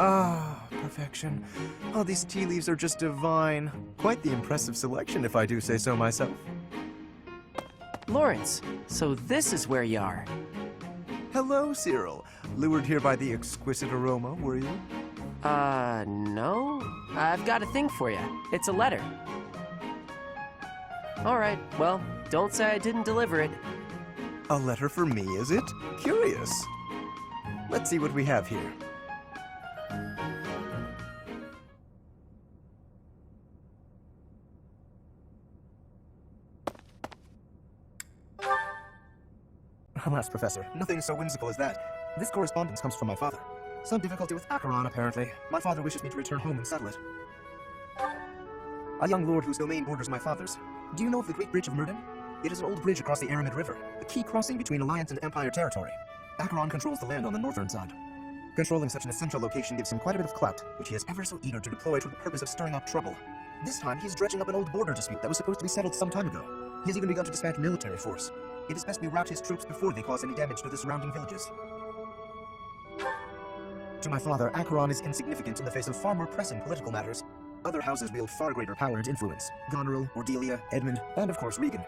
Ah, perfection. Oh, these tea leaves are just divine. Quite the impressive selection, if I do say so myself. Lorenz, so this is where you are. Hello, Cyril. Lured here by the exquisite aroma, were you? No. I've got a thing for you. It's a letter. Alright, well, don't say I didn't deliver it. A letter for me, is it? Curious. Let's see what we have here. Alas, Professor, nothing so whimsical as that. This correspondence comes from my father. Some difficulty with Acheron, apparently. My father wishes me to return home and settle it. A young lord whose domain borders my father's. Do you know of the Great Bridge of Murden? It is an old bridge across the Aramid River, a key crossing between Alliance and Empire territory. Acheron controls the land on the northern side. Controlling such an essential location gives him quite a bit of clout, which he is ever so eager to deploy for the purpose of stirring up trouble. This time, he's dredging up an old border dispute that was supposed to be settled some time ago. He has even begun to dispatch military force. It is best we rout his troops before they cause any damage to the surrounding villages. To my father, Acheron is insignificant in the face of far more pressing political matters. Other houses wield far greater power and influence. Goneril, Cordelia, Edmund, and of course Regan.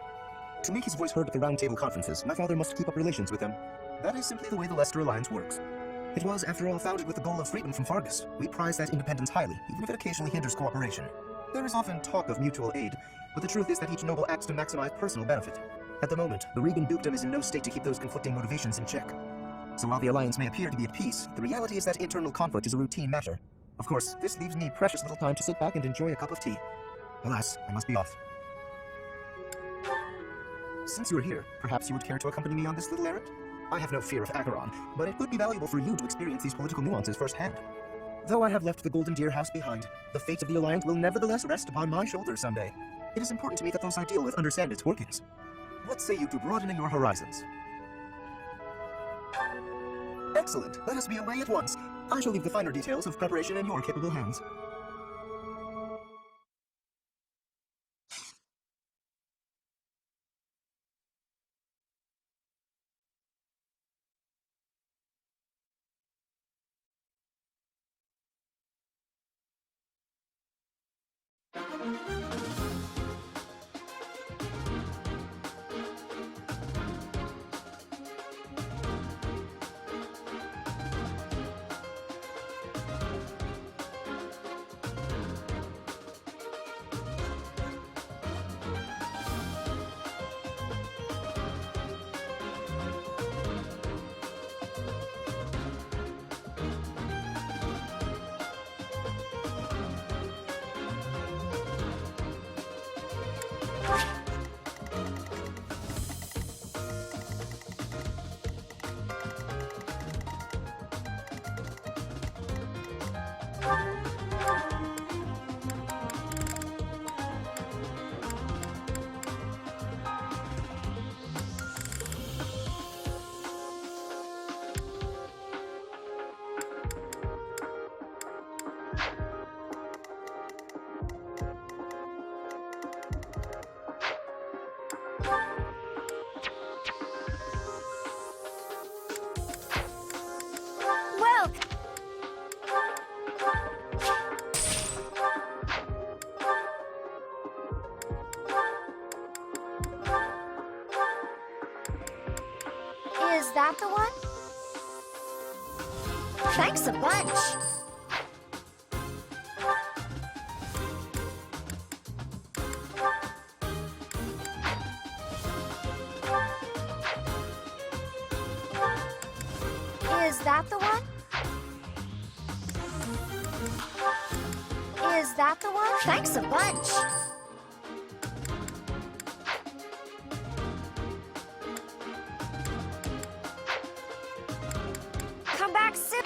To make his voice heard at the Round Table conferences, my father must keep up relations with them. That is simply the way the Leicester Alliance works. It was, after all, founded with the goal of freedom from Fargus. We prize that independence highly, even if it occasionally hinders cooperation. There is often talk of mutual aid, but the truth is that each noble acts to maximize personal benefit. At the moment, the Regan dukedom is in no state to keep those conflicting motivations in check. So while the Alliance may appear to be at peace, the reality is that internal conflict is a routine matter. Of course, this leaves me precious little time to sit back and enjoy a cup of tea. Alas, I must be off. Since you are here, perhaps you would care to accompany me on this little errand? I have no fear of Acheron, but it would be valuable for you to experience these political nuances firsthand. Though I have left the Golden Deer House behind, the fate of the Alliance will nevertheless rest upon my shoulders someday. It is important to me that those I deal with understand its workings. What say you to broadening your horizons? Excellent. Let us be away at once. I shall leave the finer details of preparation in your capable hands. Is that the one? Thanks a bunch. Is that the one? Is that the one? Thanks a bunch. Come back soon.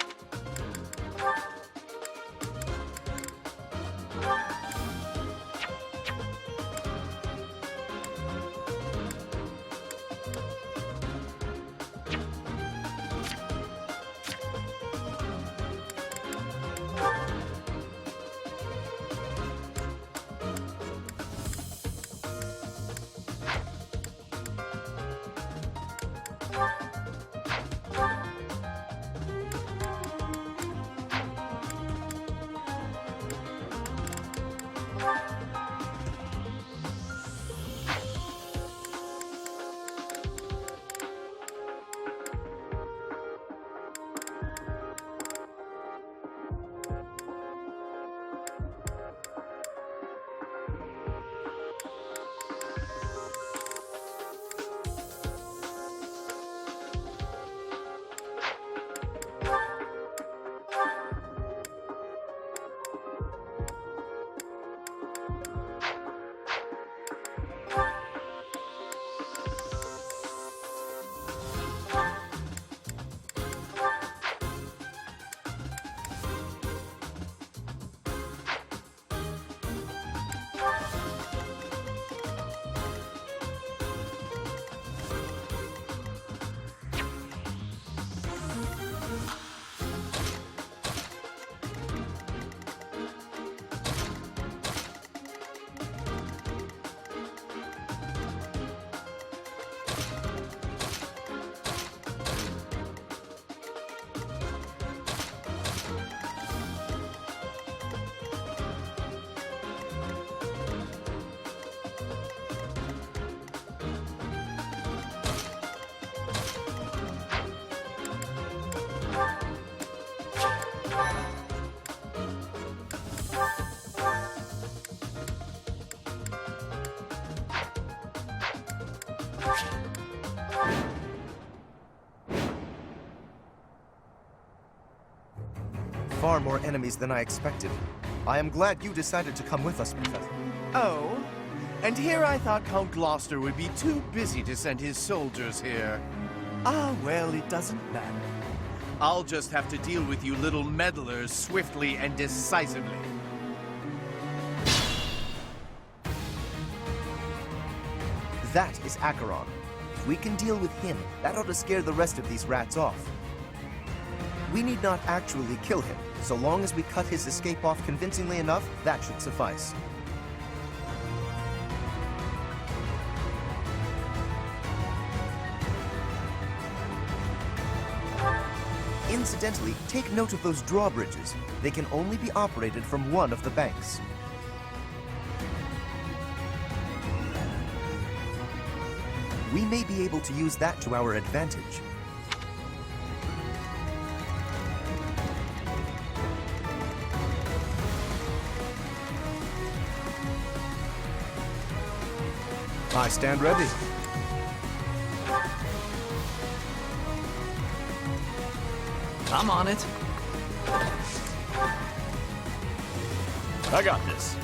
far more enemies than I expected. I am glad you decided to come with us, Professor. Oh, and here I thought Count Gloucester would be too busy to send his soldiers here. Ah, well, it doesn't matter. I'll just have to deal with you little meddlers swiftly and decisively. That is Acheron. If we can deal with him, that ought to scare the rest of these rats off. We need not actually kill him. So long as we cut his escape off convincingly enough, that should suffice. Incidentally, take note of those drawbridges. They can only be operated from one of the banks. We may be able to use that to our advantage. I stand ready. I'm on it. I got this.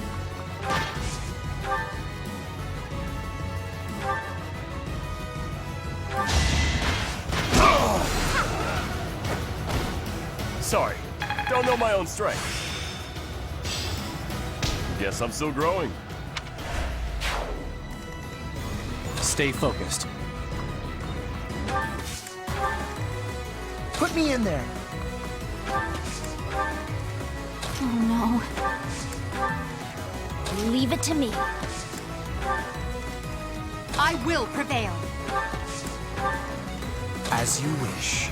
Sorry, don't know my own strength. Guess I'm still growing. Stay focused. Put me in there. Oh no. Leave it to me. I will prevail. As you wish.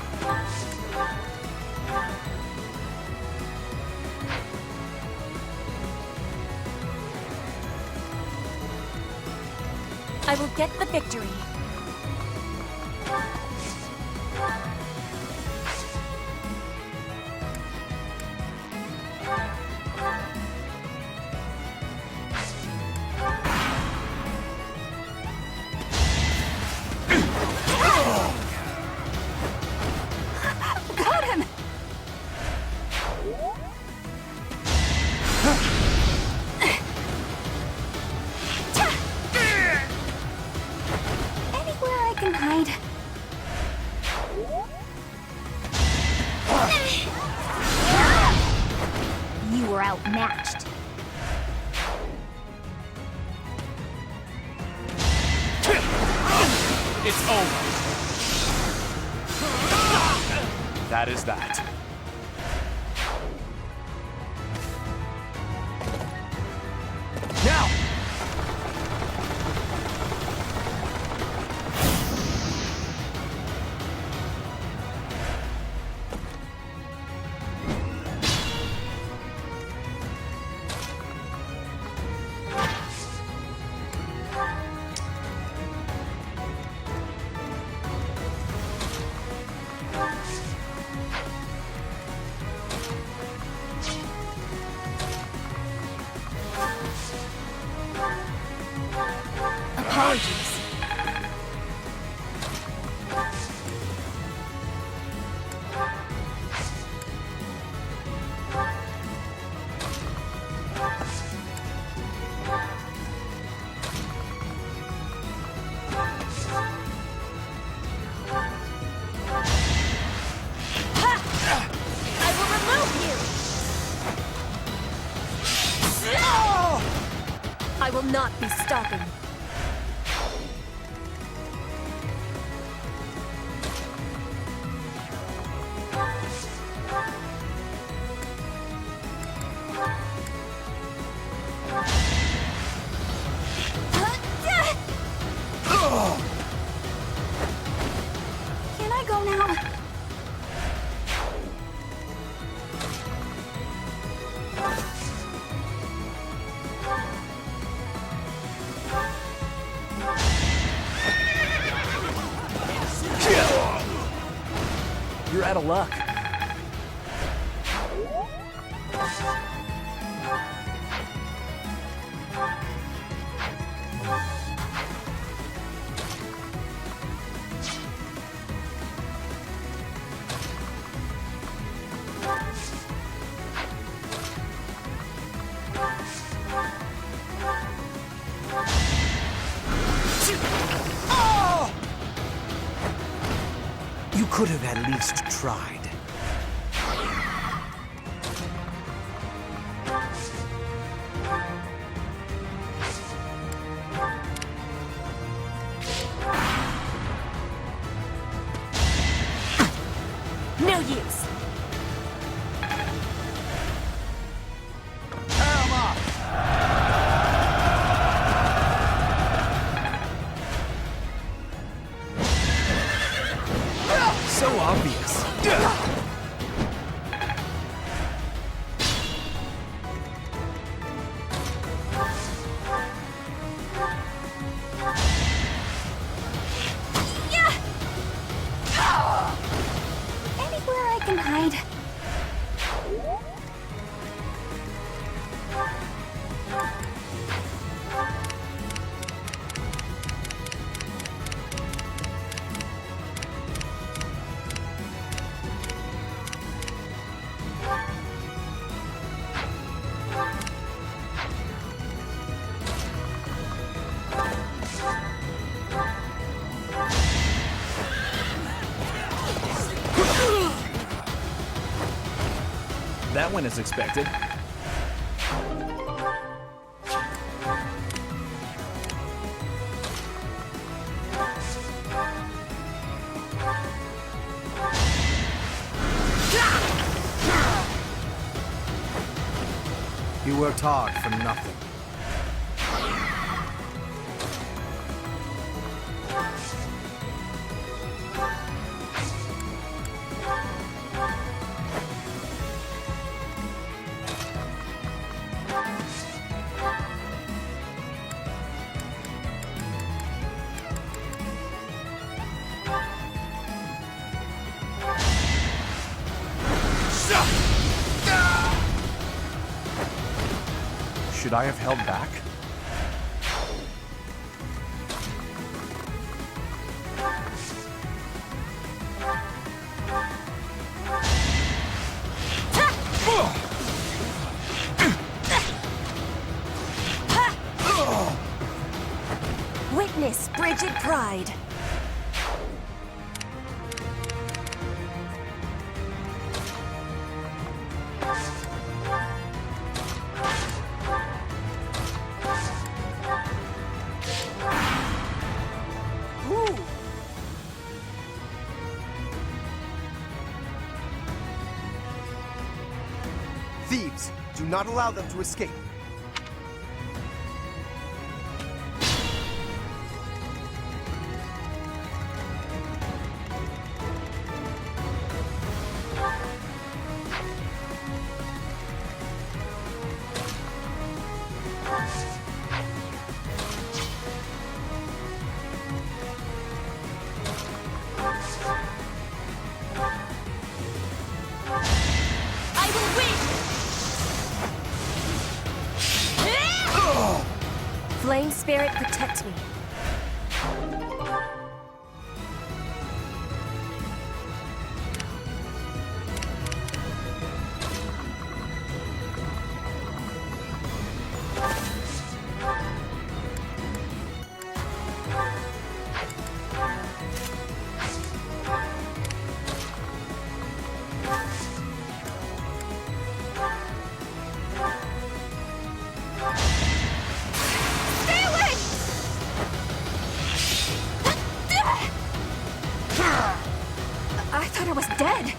I will get the victory. Got him! Anywhere I can hide. You were outmatched. It's over. That is that. Now! Apologies. I will remove you! I will not be stopping. Can I go now? You're out of luck. could have at least tried. No use. So obvious. Anywhere I can hide. That went as expected. You worked hard for nothing. Should I have held back? Witness frigid pride. Thieves, do not allow them to escape. I will win! Flame spirit, protect me. Stay away! I thought I was dead.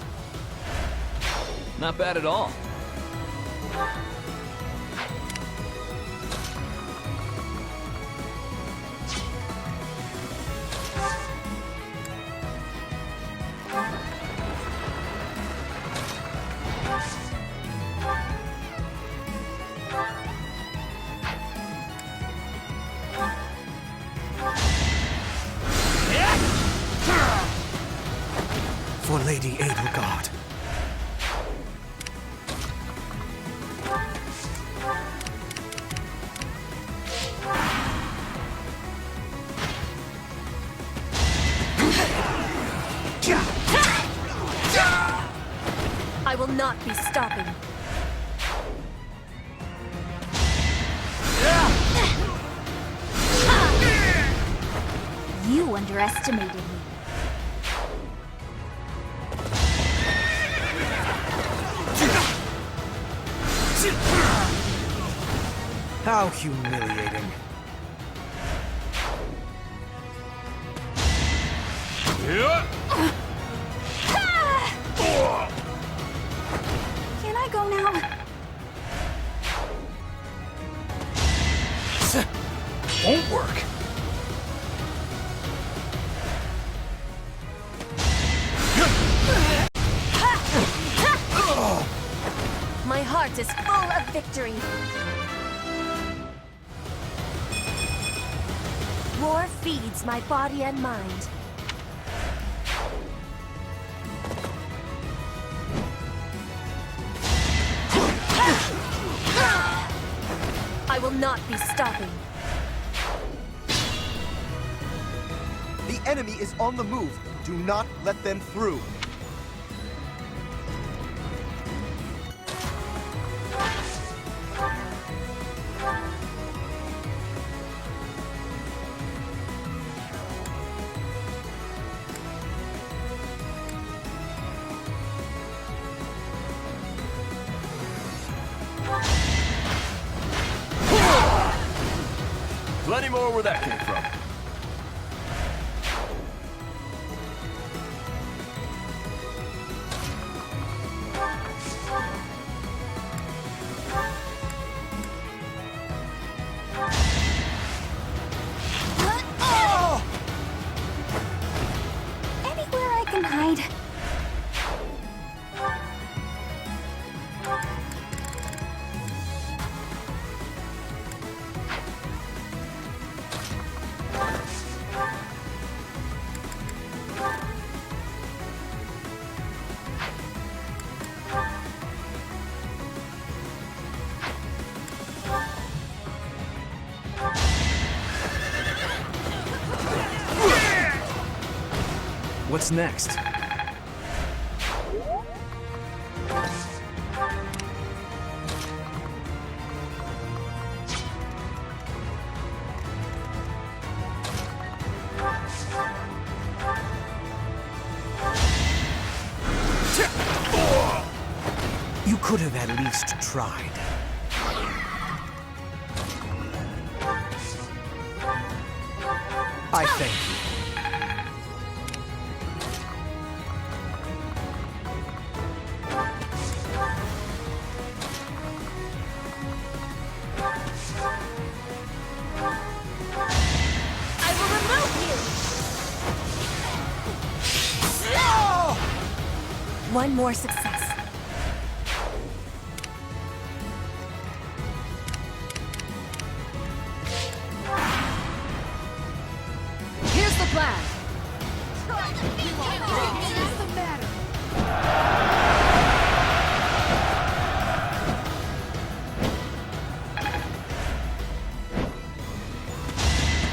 Not bad at all. For Lady Edelgard. I will not be stopping. You underestimated me. How humiliating. Can I go now? Won't work. My heart is full of victory. War feeds my body and mind. I will not be stopping. The enemy is on the move. Do not let them through. Plenty more where that came from. Anywhere I can hide. What's next? You could have at least tried. I thank you. I will remove you! One more success. Here's the plan.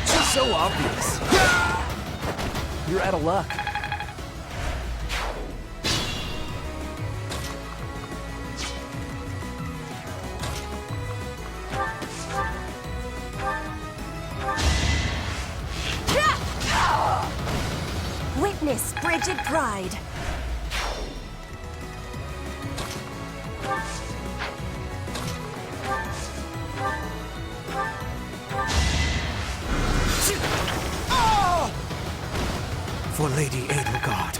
It's so obvious. You're out of luck. Witness frigid pride. For Lady Edelgard.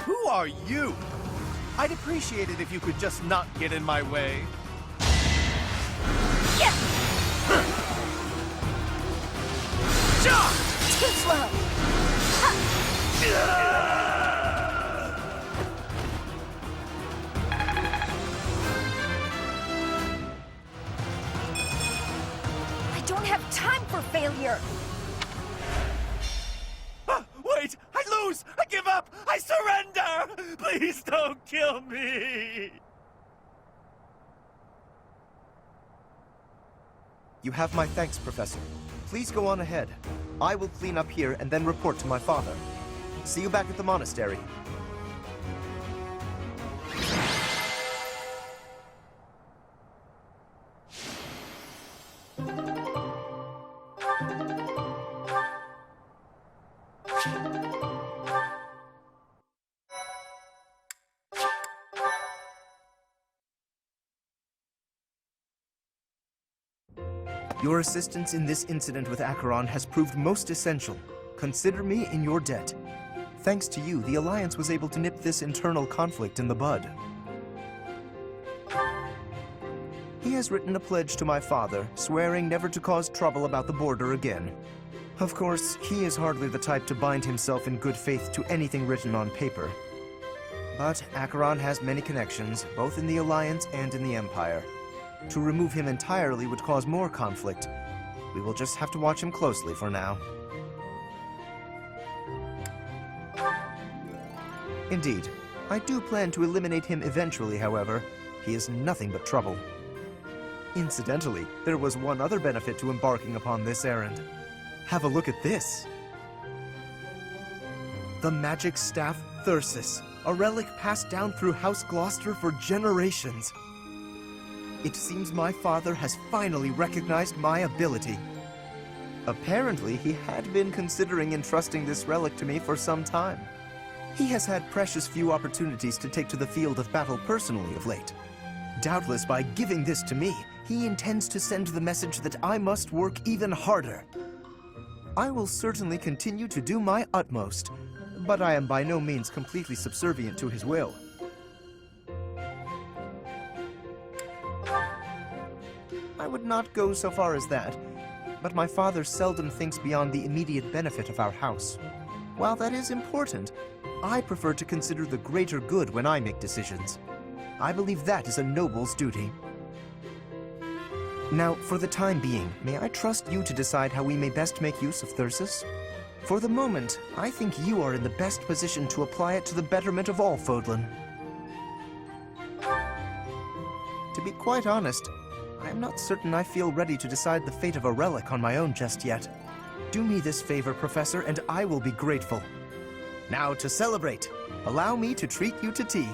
Who are you? I'd appreciate it if you could just not get in my way. Too slow. I don't have time for failure. Wait! I lose! I give up! I surrender! Please don't kill me! You have my thanks, Professor. Please go on ahead. I will clean up here and then report to my father. See you back at the monastery. Your assistance in this incident with Acheron has proved most essential. Consider me in your debt. Thanks to you, the Alliance was able to nip this internal conflict in the bud. He has written a pledge to my father, swearing never to cause trouble about the border again. Of course, he is hardly the type to bind himself in good faith to anything written on paper. But Acheron has many connections, both in the Alliance and in the Empire. To remove him entirely would cause more conflict. We will just have to watch him closely for now. Indeed, I do plan to eliminate him eventually, however. He is nothing but trouble. Incidentally, there was one other benefit to embarking upon this errand. Have a look at this. The magic staff Thyrsus, a relic passed down through House Gloucester for generations. It seems my father has finally recognized my ability. Apparently, he had been considering entrusting this relic to me for some time. He has had precious few opportunities to take to the field of battle personally of late. Doubtless, by giving this to me, he intends to send the message that I must work even harder. I will certainly continue to do my utmost, but I am by no means completely subservient to his will. I would not go so far as that, but my father seldom thinks beyond the immediate benefit of our house. While that is important, I prefer to consider the greater good when I make decisions. I believe that is a noble's duty. Now, for the time being, may I trust you to decide how we may best make use of Thyrsus? For the moment, I think you are in the best position to apply it to the betterment of all Fodlan. To be quite honest, I am not certain I feel ready to decide the fate of a relic on my own just yet. Do me this favor, Professor, and I will be grateful. Now, to celebrate, allow me to treat you to tea.